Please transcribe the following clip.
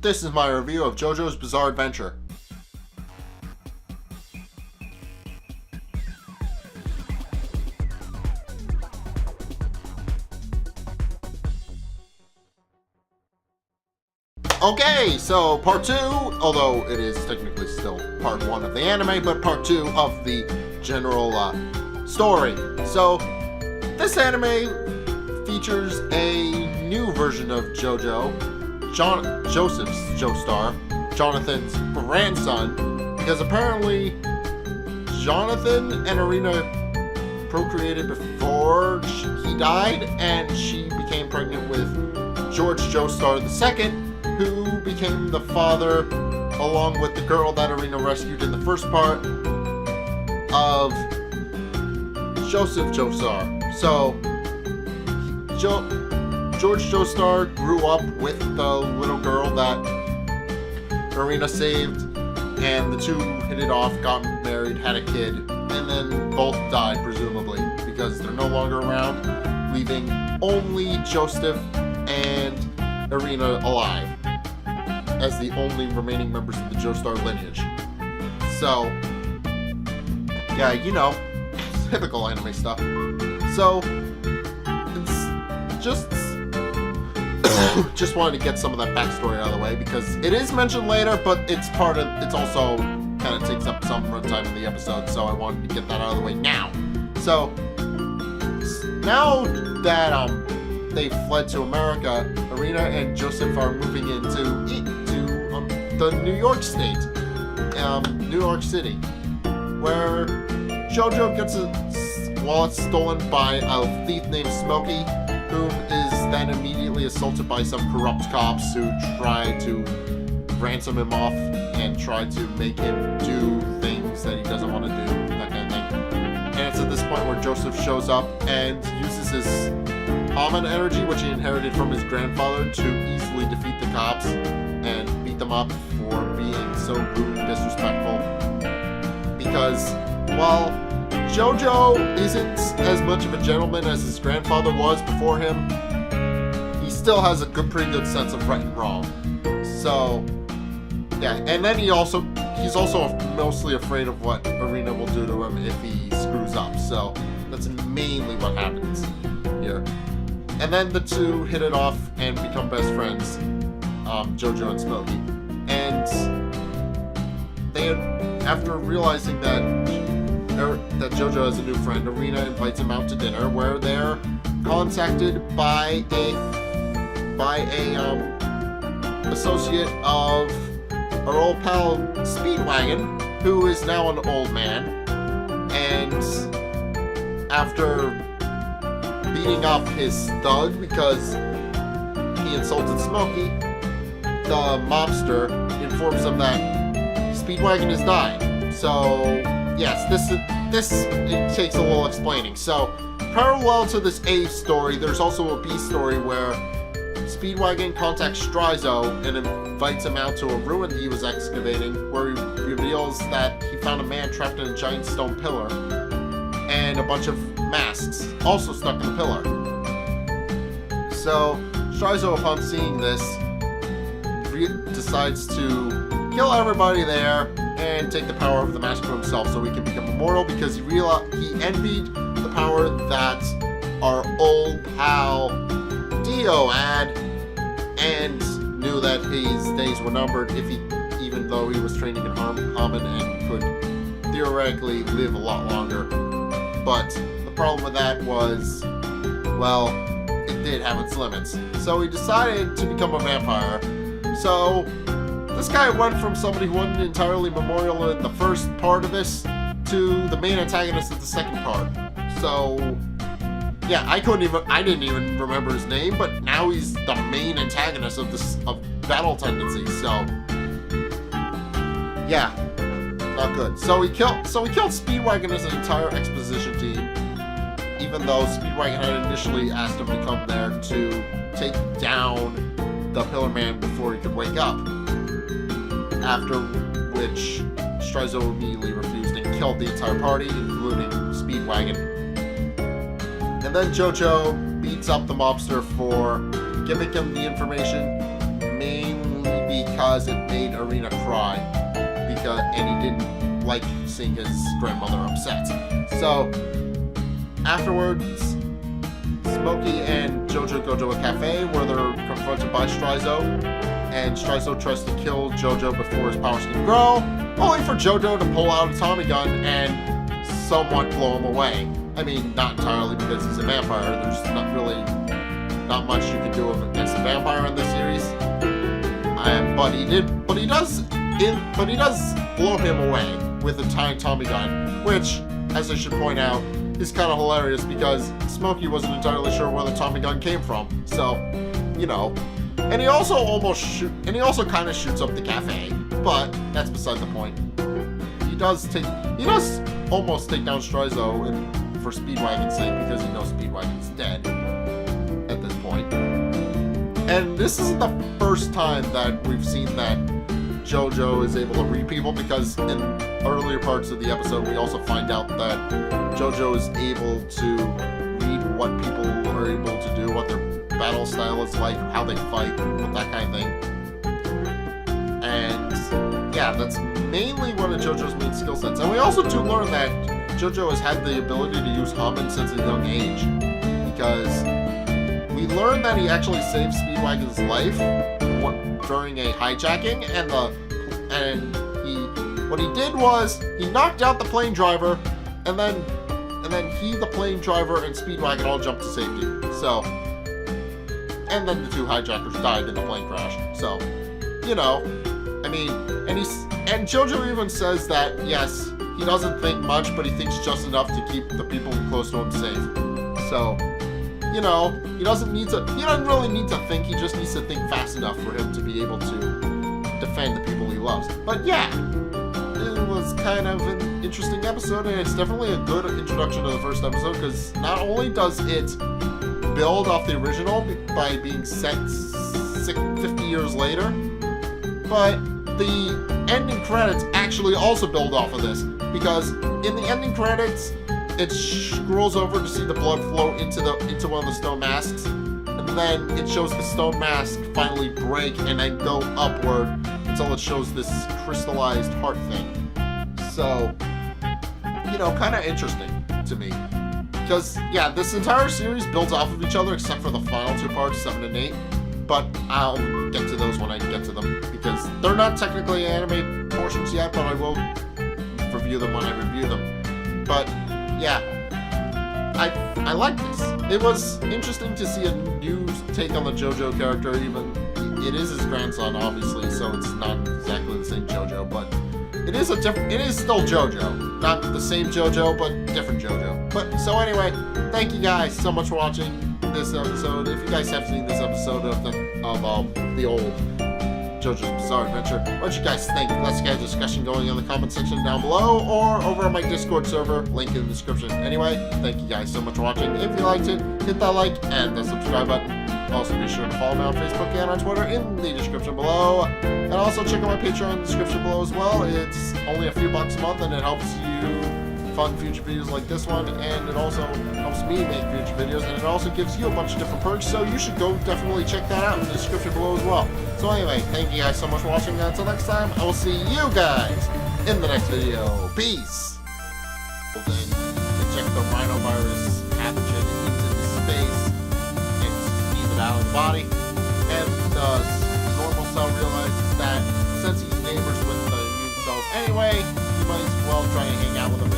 This is my review of Jojo's Bizarre Adventure. Okay, so part 2, although it is technically still part 1 of the anime, but part 2 of the general story. So, this anime features a new version of Jojo, Joseph's Joestar, Jonathan's grandson, because apparently Jonathan and Irina procreated before he died, and she became pregnant with George Joestar II, who became the father, along with the girl that Irina rescued in the first part, of Joseph Joestar. So, George Joestar grew up with the little girl that Irina saved, and the two hit it off, got married, had a kid, and then both died, presumably, because they're no longer around, leaving only Joseph and Irina alive as the only remaining members of the Joestar lineage. So, yeah, you know, typical anime stuff. So, it's just wanted to get some of that backstory out of the way, because it is mentioned later, but it's also kind of takes up some runtime in the episode, so I wanted to get that out of the way now. So, now that they fled to America, Irina and Joseph are moving into the New York state, New York City, where Jojo gets his wallet stolen by a thief named Smokey, whom is then immediately assaulted by some corrupt cops who try to ransom him off and try to make him do things that he doesn't want to do, that kind of thing. And it's at this point where Joseph shows up and uses his Haman energy, which he inherited from his grandfather, to easily defeat the cops and beat them up for being so rude and disrespectful. Because, while Jojo isn't as much of a gentleman as his grandfather was before him, he still has a pretty good sense of right and wrong. So, yeah, and then he's also mostly afraid of what Irina will do to him if he screws up. So, that's mainly what happens here. And then the two hit it off and become best friends, Jojo and Smokey. And after realizing that Jojo has a new friend, Irina invites him out to dinner, where they're contacted by a associate of our old pal Speedwagon, who is now an old man. And after beating up his thug because he insulted Smokey, the mobster informs him that Speedwagon has died. So, yes, it takes a little explaining. So, parallel to this A story, there's also a B story where Speedwagon contacts Strizo and invites him out to a ruin he was excavating, where he reveals that he found a man trapped in a giant stone pillar and a bunch of masks also stuck in the pillar. So, Strizo, upon seeing this, decides to kill everybody there and take the power of the mask for himself so he can become immortal, because he envied the power that our old pal Dio had, and knew that his days were numbered even though he was training in Haman and could theoretically live a lot longer. But the problem with that was, well, it did have its limits. So he decided to become a vampire. So this guy went from somebody who wasn't entirely memorial in the first part of this to the main antagonist of the second part. So, yeah, I didn't even remember his name, but now he's the main antagonist of Battle Tendency. So, yeah, not good. So he killed Speedwagon as an entire exposition team, even though Speedwagon had initially asked him to come there to take down the Pillar Man before he could wake up. After which, Strizo immediately refused and killed the entire party, including Speedwagon. And then Jojo beats up the mobster for giving him the information, mainly because it made Arena cry, and he didn't like seeing his grandmother upset. So afterwards, Smokey and Jojo go to a cafe where they're confronted by Strizo, and Strizo tries to kill Jojo before his powers can grow, only for Jojo to pull out a Tommy gun and somewhat blow him away. I mean, not entirely, because he's a vampire. There's not much you can do against a vampire in this series. But he does blow him away with a tiny Tommy gun, which, as I should point out, is kind of hilarious because Smokey wasn't entirely sure where the Tommy gun came from. So, you know, and he also kind of shoots up the cafe, but that's beside the point. He does almost take down Strizo for Speedwagon's sake, because he knows Speedwagon's dead at this point. And this isn't the first time that we've seen that Jojo is able to read people, because in earlier parts of the episode we also find out that Jojo is able to read what people are able to do, what their battle style is like, how they fight, that kind of thing. And yeah, that's mainly one of Jojo's main skill sets. And we also do learn that Jojo has had the ability to use Hamen since a young age, because we learn that he actually saved Speedwagon's life during a hijacking, and what he did was he knocked out the plane driver, and then he, the plane driver, and Speedwagon all jumped to safety. So, and then the two hijackers died in the plane crash. So, you know, I mean, and Jojo even says that yes, he doesn't think much, but he thinks just enough to keep the people close to him safe. So, you know, he doesn't really need to think, he just needs to think fast enough for him to be able to defend the people he loves. But yeah, it was kind of an interesting episode, and it's definitely a good introduction to the first episode, because not only does it build off the original by being set 50 years later, but the ending credits actually also build off of this, because in the ending credits, it scrolls over to see the blood flow into one of the stone masks, and then it shows the stone mask finally break and then go upward until it shows this crystallized heart thing. So, you know, kind of interesting to me. Because, yeah, this entire series builds off of each other except for the final two parts, 7 and 8. But I'll get to those when I get to them, because they're not technically anime portions yet, but I will review them when I review them. But yeah, I like this. It was interesting to see a new take on the Jojo character. Even it is his grandson, obviously, so it's not exactly the same Jojo, but it is still Jojo. Not the same Jojo, but different Jojo. But so anyway, thank you guys so much for watching this episode. If you guys have seen this episode of the old JoJo's Bizarre Adventure, what do you guys think? Let's get a discussion going in the comment section down below, or over on my Discord server, link in the description. Anyway, thank you guys so much for watching. If you liked it, hit that like and the subscribe button. Also, be sure to follow me on Facebook and on Twitter in the description below. And also check out my Patreon in the description below as well. It's only a few bucks a month, and it helps you fund future videos like this one, and it also helps me make future videos, and it also gives you a bunch of different perks, so you should go definitely check that out in the description below as well. So anyway, thank you guys so much for watching, and until next time, I will see you guys in the next video. Peace! Well, then, to check the rhinovirus pathogen into space and squeeze it out of the body, and the normal cell realizes that since he's neighbors with the immune cells anyway, he might as well try and hang out with them